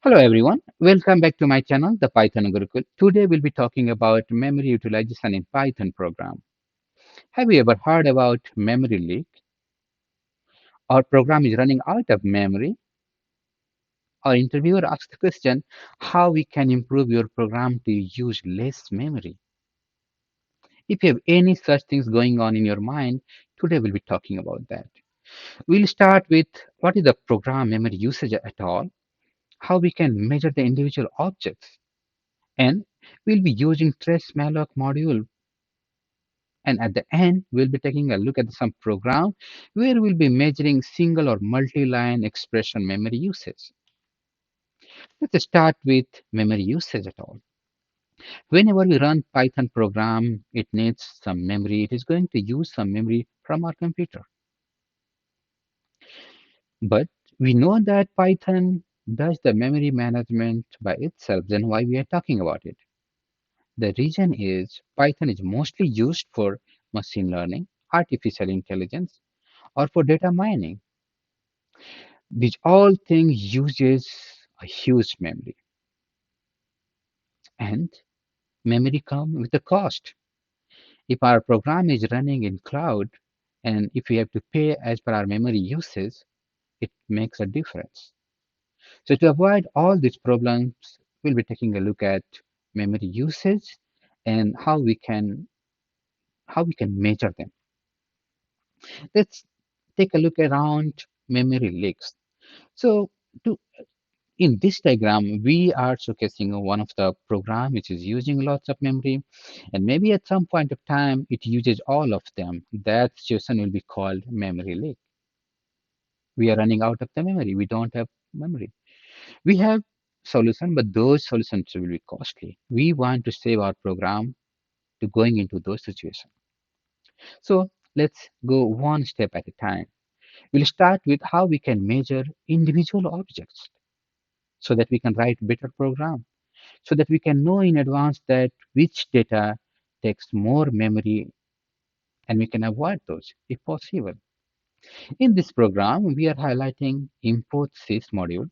Hello everyone, welcome back to my channel, the Python Gurukul. Today we'll be talking about memory utilization in Python program. Have you ever heard about memory leak? Our program is running out of memory. Our interviewer asks the question, how we can improve your program to use less memory? If you have any such things going on in your mind, today we'll be talking about that. We'll start with what is the program memory usage at all, how we can measure the individual objects, and we'll be using tracemalloc module. And at the end, we'll be taking a look at some program where we'll be measuring single or multi-line expression memory usage. Let's start with memory usage at all. Whenever we run Python program, it needs some memory. It is going to use some memory from our computer. But we know that Python does the memory management by itself. Then why we are talking about it? The reason is Python is mostly used for machine learning, artificial intelligence, or for data mining. These all things uses a huge memory, and memory come with a cost. If our program is running in cloud, and if we have to pay as per our memory usage, it makes a difference. So to avoid all these problems, we'll be taking a look at memory usage and how we can measure them. Let's take a look around memory leaks. So to in this diagram, we are showcasing one of the program which is using lots of memory, and maybe at some point of time it uses all of them. That situation will be called memory leak. We are running out of the memory. We don't have memory. We have solution, but those solutions will be costly. We want to save our program to going into those situations. So let's go one step at a time. We'll start with how we can measure individual objects so that we can write better program, so that we can know in advance that which data takes more memory and we can avoid those if possible. In this program, we are highlighting import sys module.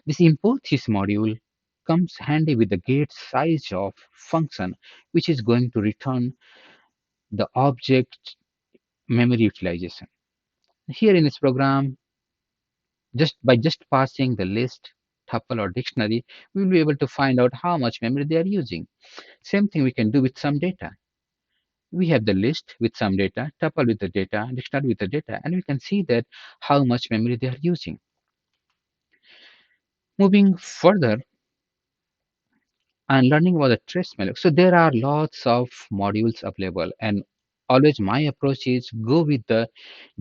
This import sys module comes handy with the getsizeof function, which is going to return the object memory utilization. Here in this program, just passing the list, tuple or dictionary, we will be able to find out how much memory they are using. Same thing we can do with some data. We have the list with some data, tuple with the data, dictionary with the data, and we can see that how much memory they are using. Moving further and learning about the trace malloc. So there are lots of modules available, and always my approach is go with the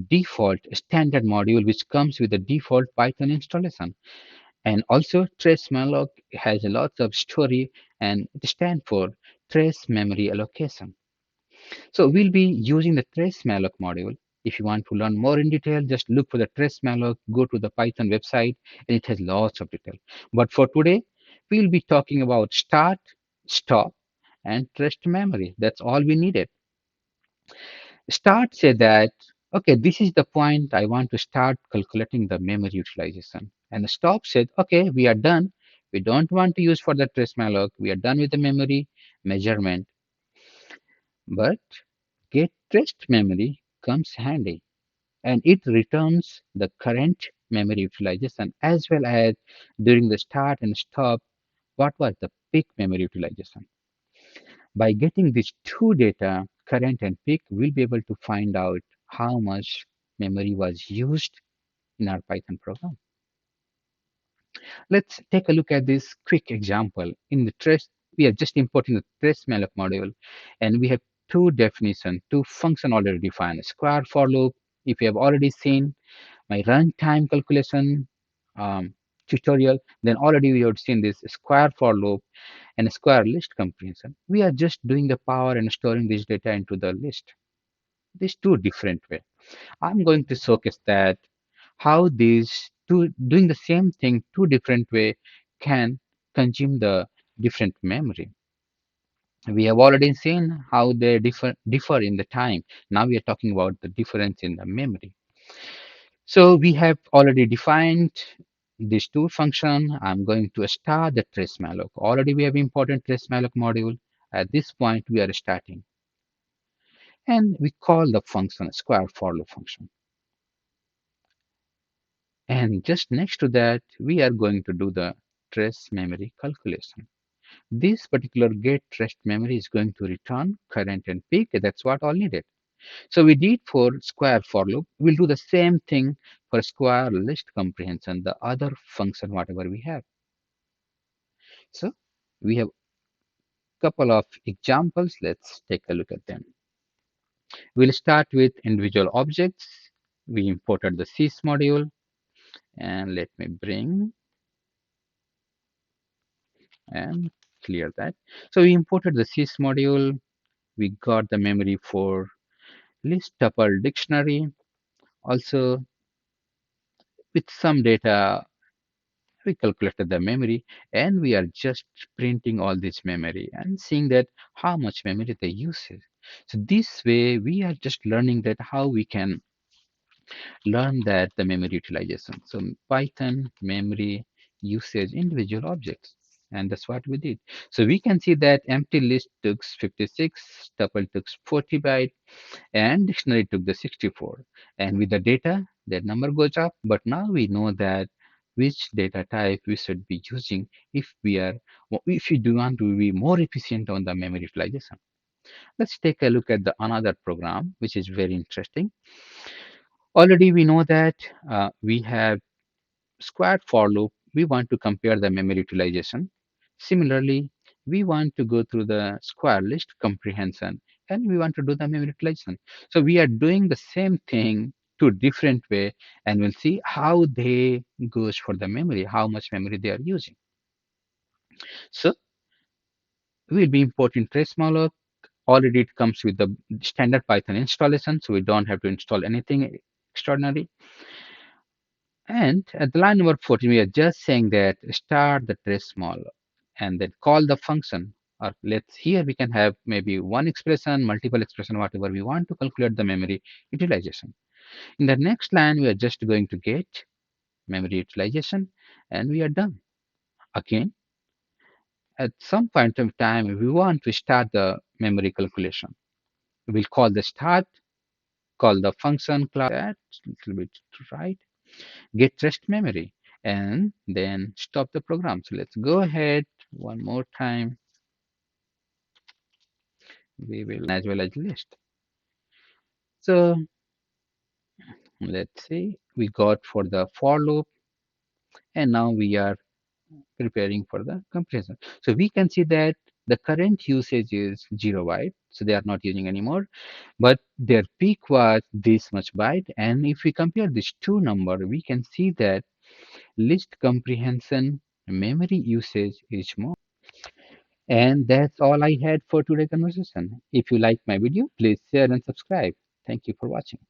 default standard module which comes with the default Python installation. And also tracemalloc has a lot of story and it stands for trace memory allocation. So we'll be using the tracemalloc module. If you want to learn more in detail, just look for the tracemalloc, go to the Python website, and it has lots of detail. But for today, we'll be talking about start, stop, and trace memory. That's all we needed. Start said that, okay, this is the point I want to start calculating the memory utilization. And the stop said, okay, we are done. We don't want to use for the tracemalloc. We are done with the memory measurement. But get traced memory comes handy and it returns the current memory utilization as well as during the start and stop what was the peak memory utilization. By getting these two data, current and peak, we'll be able to find out how much memory was used in our Python program. Let's take a look at this quick example. In the trace, we are just importing the tracemalloc module, and we have two definitions, two function already defined. Square for loop, if you have already seen my runtime calculation tutorial, then already we have seen this square for loop and a square list comprehension. We are just doing the power and storing this data into the list. These two different way. I'm going to showcase that how these two doing the same thing two different way can consume the different memory. We have already seen how they differ in the time. Now we are talking about the difference in the memory. So we have already defined these two function, I'm going to start the tracemalloc. Already we have important tracemalloc module. At this point, we are starting. And we call the function square for loop function. And just next to that, we are going to do the trace memory calculation. This particular get trace memory is going to return current and peak. That's what all needed. So we did for square for loop. We'll do the same thing for square list comprehension, the other function, whatever we have. So we have a couple of examples. Let's take a look at them. We'll start with individual objects. We imported the sys module, and let me bring and clear that. So we imported the sys module. We got the memory for list tuple dictionary. Also, with some data, we calculated the memory, and we are just printing all this memory and seeing that how much memory they use. So this way, we are just learning that how we can learn that the memory utilization. So Python memory usage individual objects. And that's what we did. So we can see that empty list took 56, tuple took 40 byte, and dictionary took the 64. And with the data, that number goes up. But now we know that which data type we should be using if we do want to be more efficient on the memory utilization. Let's take a look at the another program, which is very interesting. Already we know that we have squared for loop. We want to compare the memory utilization. Similarly, we want to go through the square list comprehension, and we want to do the memory utilization. So we are doing the same thing to different way, and we'll see how they goes for the memory, how much memory they are using. So we'll be importing tracemalloc. Already it comes with the standard Python installation, so we don't have to install anything extraordinary. And at the line number 14, we are just saying that start the trace small and then call the function. Or let's here we can have maybe one expression, multiple expression, whatever we want to calculate the memory utilization. In the next line, we are just going to get memory utilization and we are done. Again, at some point of time, we want to start the memory calculation. We'll call the start, call the function class that little bit to right, get rest memory, and then stop the program. So let's go ahead one more time. We will as well as list. So let's see, we got for the for loop, and now we are preparing for the comparison. So we can see that the current usage is 0 byte, so they are not using anymore, but their peak was this much byte. And if we compare these two number, we can see that list comprehension memory usage is more. And that's all I had for today's conversation. If you like my video, please share and subscribe. Thank you for watching.